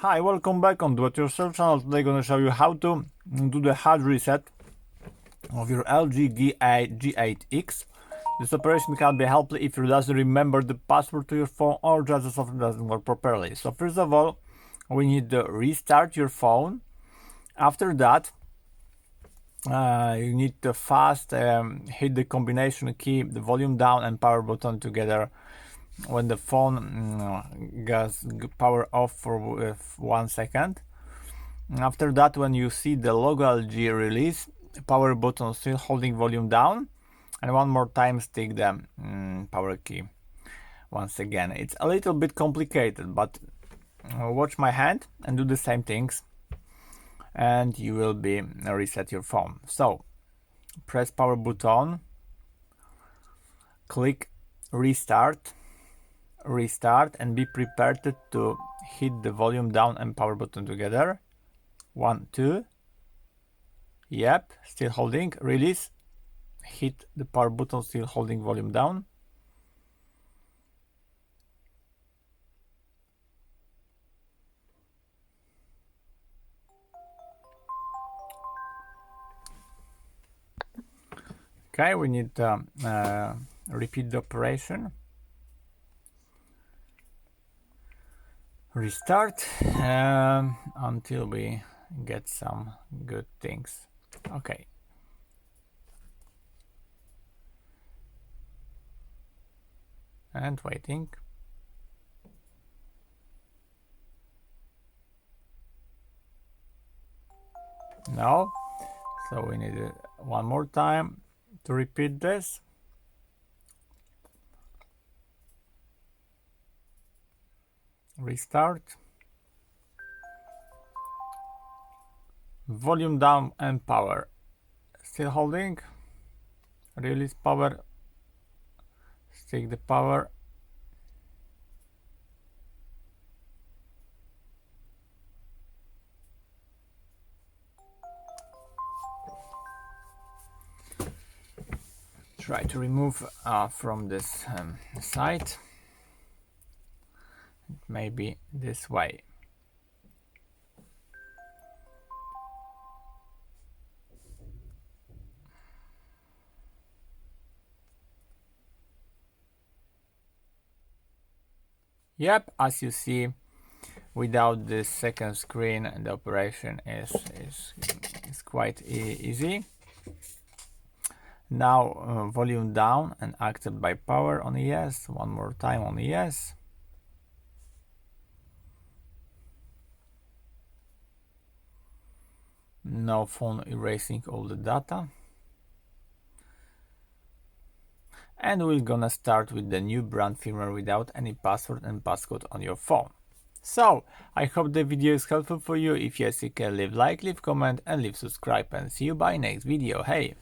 Hi, welcome back on Do It Yourself channel. Today I'm going to show you how to do the hard reset of your LG G8x. This operation can be helpful if you doesn't remember the password to your phone or just the software doesn't work properly. So first of all, we need to restart your phone. After that, you need to fast hit the combination key, the volume down and power button together when the phone gets power off for 1 second. After that, when you see the logo LG release, power button still holding volume down, and one more time stick the power key once again. It's a little bit complicated, but watch my hand and do the same things and you will be reset your phone. So press power button, click restart, and be prepared to hit the volume down and power button together. 1, 2. Yep, still holding. Release, hit the power button, still holding volume down. Okay, we need to repeat the operation. Restart until we get some good things. Okay. And waiting. No. So we need it one more time to repeat this. Restart. Volume down and power. Still holding. Release power. Stick the power. Try to remove from this side. Maybe this way. Yep, as you see, without this second screen, the operation is quite easy. Now volume down and accept by power on yes. One more time on yes. Now phone erasing all the data. And we're gonna start with the new brand firmware without any password and passcode on your phone. So, I hope the video is helpful for you. If yes, you can leave like, leave comment and leave subscribe, and see you by next video. Hey!